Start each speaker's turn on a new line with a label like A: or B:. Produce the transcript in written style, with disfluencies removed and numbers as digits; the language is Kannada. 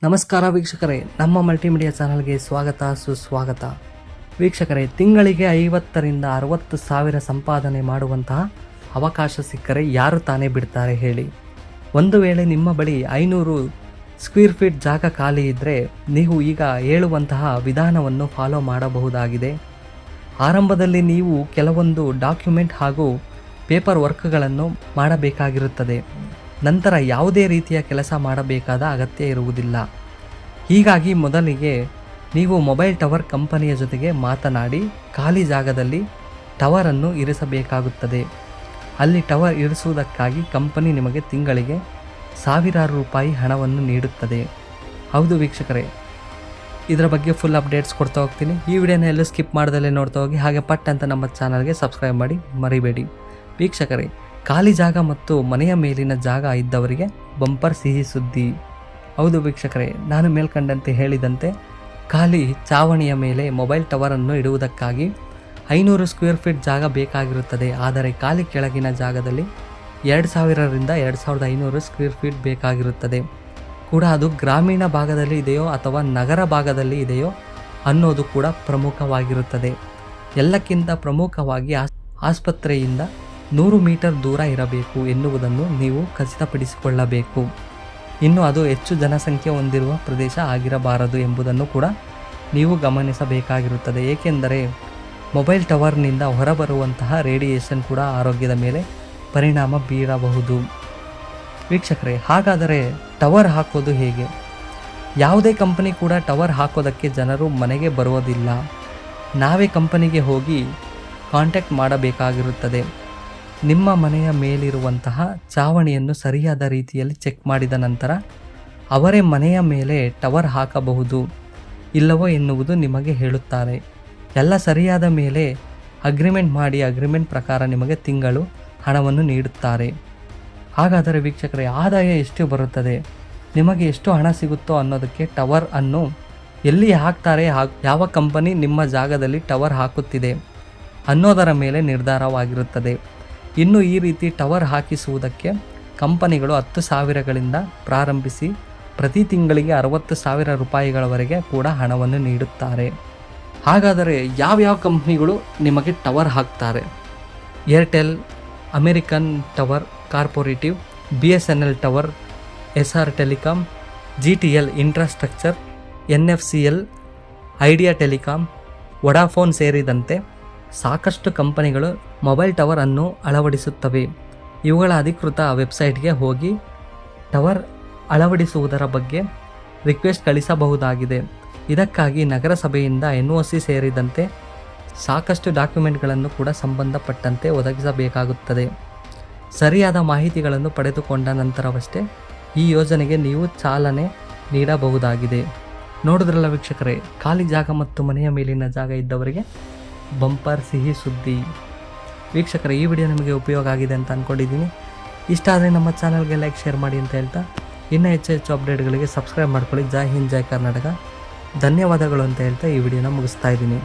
A: ನಮಸ್ಕಾರ ವೀಕ್ಷಕರೇ, ನಮ್ಮ ಮಲ್ಟಿಮೀಡಿಯಾ ಚಾನಲ್ಗೆ ಸ್ವಾಗತ ಸುಸ್ವಾಗತ. ವೀಕ್ಷಕರೇ, ತಿಂಗಳಿಗೆ 50,000 ರಿಂದ 60,000 ಸಂಪಾದನೆ ಮಾಡುವಂತಹ ಅವಕಾಶ ಸಿಕ್ಕರೆ ಯಾರು ತಾನೇ ಬಿಡ್ತಾರೆ ಹೇಳಿ. ಒಂದು ವೇಳೆ ನಿಮ್ಮ ಬಳಿ 500 ಸ್ಕ್ವೇರ್ ಫೀಟ್ ಜಾಗ ಖಾಲಿ ಇದ್ದರೆ ನೀವು ಈಗ ಹೇಳುವಂತಹ ವಿಧಾನವನ್ನು ಫಾಲೋ ಮಾಡಬಹುದಾಗಿದೆ. ಆರಂಭದಲ್ಲಿ ನೀವು ಕೆಲವೊಂದು ಡಾಕ್ಯುಮೆಂಟ್ ಹಾಗೂ ಪೇಪರ್ ವರ್ಕ್ಗಳನ್ನು ಮಾಡಬೇಕಾಗಿರುತ್ತದೆ. ನಂತರ ಯಾವುದೇ ರೀತಿಯ ಕೆಲಸ ಮಾಡಬೇಕಾದ ಅಗತ್ಯ ಇರುವುದಿಲ್ಲ. ಹೀಗಾಗಿ ಮೊದಲಿಗೆ ನೀವು ಮೊಬೈಲ್ ಟವರ್ ಕಂಪನಿಯ ಜೊತೆಗೆ ಮಾತನಾಡಿ ಖಾಲಿ ಜಾಗದಲ್ಲಿ ಟವರನ್ನು ಇರಿಸಬೇಕಾಗುತ್ತದೆ. ಅಲ್ಲಿ ಟವರ್ ಇರಿಸುವುದಕ್ಕಾಗಿ ಕಂಪನಿ ನಿಮಗೆ ತಿಂಗಳಿಗೆ ಸಾವಿರಾರು ರೂಪಾಯಿ ಹಣವನ್ನು ನೀಡುತ್ತದೆ. ಹೌದು ವೀಕ್ಷಕರೇ, ಇದರ ಬಗ್ಗೆ ಫುಲ್ ಅಪ್ಡೇಟ್ಸ್ ಕೊಡ್ತಾ ಹೋಗ್ತೀನಿ. ಈ ವಿಡಿಯೋನ ಎಲ್ಲೂ ಸ್ಕಿಪ್ ಮಾಡ್ದಲ್ಲೇ ನೋಡ್ತಾ ಹೋಗಿ, ಹಾಗೆ ಪಟ್ ಅಂತ ನಮ್ಮ ಚಾನಲ್ಗೆ ಸಬ್ಸ್ಕ್ರೈಬ್ ಮಾಡಿ ಮರಿಬೇಡಿ. ವೀಕ್ಷಕರೇ, ಖಾಲಿ ಜಾಗ ಮತ್ತು ಮನೆಯ ಮೇಲಿನ ಜಾಗ ಇದ್ದವರಿಗೆ ಬಂಪರ್ ಸಿಹಿ ಸುದ್ದಿ. ಹೌದು ವೀಕ್ಷಕರೇ, ನಾನು ಮೇಲ್ಕಂಡಂತೆ ಹೇಳಿದಂತೆ ಖಾಲಿ ಚಾವಣಿಯ ಮೇಲೆ ಮೊಬೈಲ್ ಟವರನ್ನು ಇಡುವುದಕ್ಕಾಗಿ 500 ಸ್ಕ್ವೇರ್ ಫೀಟ್ ಜಾಗ ಬೇಕಾಗಿರುತ್ತದೆ. ಆದರೆ ಖಾಲಿ ಕೆಳಗಿನ ಜಾಗದಲ್ಲಿ 2,000 ರಿಂದ 2,500 ಸ್ಕ್ವೇರ್ ಫೀಟ್ ಬೇಕಾಗಿರುತ್ತದೆ. ಕೂಡ ಅದು ಗ್ರಾಮೀಣ ಭಾಗದಲ್ಲಿ ಇದೆಯೋ ಅಥವಾ ನಗರ ಭಾಗದಲ್ಲಿ ಇದೆಯೋ ಅನ್ನೋದು ಕೂಡ ಪ್ರಮುಖವಾಗಿರುತ್ತದೆ. ಎಲ್ಲಕ್ಕಿಂತ ಪ್ರಮುಖವಾಗಿ ಆಸ್ಪತ್ರೆಯಿಂದ 100 ಮೀಟರ್ ದೂರ ಇರಬೇಕು ಎನ್ನುವುದನ್ನು ನೀವು ಖಚಿತಪಡಿಸಿಕೊಳ್ಳಬೇಕು. ಇನ್ನು ಅದು ಹೆಚ್ಚು ಜನಸಂಖ್ಯೆ ಹೊಂದಿರುವ ಪ್ರದೇಶ ಆಗಿರಬಾರದು ಎಂಬುದನ್ನು ಕೂಡ ನೀವು ಗಮನಿಸಬೇಕಾಗಿರುತ್ತದೆ. ಏಕೆಂದರೆ ಮೊಬೈಲ್ ಟವರ್ನಿಂದ ಹೊರಬರುವಂತಹ ರೇಡಿಯೇಷನ್ ಕೂಡ ಆರೋಗ್ಯದ ಮೇಲೆ ಪರಿಣಾಮ ಬೀರಬಹುದು. ವೀಕ್ಷಕರೇ, ಹಾಗಾದರೆ ಟವರ್ ಹಾಕೋದು ಹೇಗೆ? ಯಾವುದೇ ಕಂಪನಿ ಕೂಡ ಟವರ್ ಹಾಕೋದಕ್ಕೆ ಜನರು ಮನೆಗೆ ಬರುವುದಿಲ್ಲ. ನಾವೇ ಕಂಪನಿಗೆ ಹೋಗಿ ಕಾಂಟ್ಯಾಕ್ಟ್ ಮಾಡಬೇಕಾಗಿರುತ್ತದೆ. ನಿಮ್ಮ ಮನೆಯ ಮೇಲಿರುವಂತಹ ಚಾವಣಿಯನ್ನು ಸರಿಯಾದ ರೀತಿಯಲ್ಲಿ ಚೆಕ್ ಮಾಡಿದ ನಂತರ ಅವರೇ ಮನೆಯ ಮೇಲೆ ಟವರ್ ಹಾಕಬಹುದು ಇಲ್ಲವೋ ಎನ್ನುವುದು ನಿಮಗೆ ಹೇಳುತ್ತಾರೆ. ಎಲ್ಲ ಸರಿಯಾದ ಮೇಲೆ ಅಗ್ರಿಮೆಂಟ್ ಮಾಡಿ ಅಗ್ರಿಮೆಂಟ್ ಪ್ರಕಾರ ನಿಮಗೆ ತಿಂಗಳು ಹಣವನ್ನು ನೀಡುತ್ತಾರೆ. ಹಾಗಾದರೆ ವೀಕ್ಷಕರೇ, ಆದಾಯ ಎಷ್ಟು ಬರುತ್ತದೆ, ನಿಮಗೆ ಎಷ್ಟು ಹಣ ಸಿಗುತ್ತೋ ಅನ್ನೋದಕ್ಕೆ ಟವರ್ ಅನ್ನು ಎಲ್ಲಿ ಹಾಕ್ತಾರೆ, ಯಾವ ಕಂಪನಿ ನಿಮ್ಮ ಜಾಗದಲ್ಲಿ ಟವರ್ ಹಾಕುತ್ತಿದೆ ಅನ್ನೋದರ ಮೇಲೆ ನಿರ್ಧಾರವಾಗಿರುತ್ತದೆ. ಇನ್ನು ಈ ರೀತಿ ಟವರ್ ಹಾಕಿಸುವುದಕ್ಕೆ ಕಂಪನಿಗಳು 10,000ಗಳಿಂದ ಪ್ರಾರಂಭಿಸಿ ಪ್ರತಿ ತಿಂಗಳಿಗೆ 60,000 ರೂಪಾಯಿಗಳವರೆಗೆ ಕೂಡ ಹಣವನ್ನು ನೀಡುತ್ತಾರೆ. ಹಾಗಾದರೆ ಯಾವ್ಯಾವ ಕಂಪ್ನಿಗಳು ನಿಮಗೆ ಟವರ್ ಹಾಕ್ತಾರೆ? Airtel, American tower corporative, BSNL tower, SR telecom, GTL infrastructure, NFCL, Idea telecom, Vodafone ಸೇರಿದಂತೆ ಸಾಕಷ್ಟು ಕಂಪನಿಗಳು ಮೊಬೈಲ್ ಟವರ್ ಅನ್ನು ಅಳವಡಿಸುತ್ತವೆ. ಇವುಗಳ ಅಧಿಕೃತ ವೆಬ್ಸೈಟ್ಗೆ ಹೋಗಿ ಟವರ್ ಅಳವಡಿಸುವುದರ ಬಗ್ಗೆ ರಿಕ್ವೆಸ್ಟ್ ಕಳಿಸಬಹುದಾಗಿದೆ. ಇದಕ್ಕಾಗಿ ನಗರಸಭೆಯಿಂದ NOC ಸೇರಿದಂತೆ ಸಾಕಷ್ಟು ಡಾಕ್ಯುಮೆಂಟ್ಗಳನ್ನು ಕೂಡ ಸಂಬಂಧಪಟ್ಟಂತೆ ಒದಗಿಸಬೇಕಾಗುತ್ತದೆ. ಸರಿಯಾದ ಮಾಹಿತಿಗಳನ್ನು ಪಡೆದುಕೊಂಡ ನಂತರವಷ್ಟೇ ಈ ಯೋಜನೆಗೆ ನೀವು ಚಾಲನೆ ನೀಡಬಹುದಾಗಿದೆ. ನೋಡಿದ್ರಲ್ಲ ವೀಕ್ಷಕರೇ, ಖಾಲಿ ಜಾಗ ಮತ್ತು ಮನೆಯ ಮೇಲಿನ ಜಾಗ ಇದ್ದವರಿಗೆ ಬಂಪರ್ ಸಿಹಿ ಸುದ್ದಿ. ವೀಕ್ಷಕರೇ, ಈ ವಿಡಿಯೋ ನಿಮಗೆ ಉಪಯೋಗ ಆಗಿದೆ ಅಂತ ಅಂದ್ಕೊಂಡಿದ್ದೀನಿ. ಇಷ್ಟ ಆದರೆ ನಮ್ಮ ಚಾನಲ್ಗೆ ಲೈಕ್, ಶೇರ್ ಮಾಡಿ ಅಂತ ಹೇಳ್ತಾ, ಇನ್ನೂ ಹೆಚ್ಚು ಅಪ್ಡೇಟ್ಗಳಿಗೆ ಸಬ್ಸ್ಕ್ರೈಬ್ ಮಾಡ್ಕೊಳ್ಳಿ. ಜೈ ಹಿಂದ್, ಜೈ ಕರ್ನಾಟಕ. ಧನ್ಯವಾದಗಳು ಅಂತ ಹೇಳ್ತಾ ಈ ವಿಡಿಯೋನ ಮುಗಿಸ್ತಾ ಇದ್ದೀನಿ.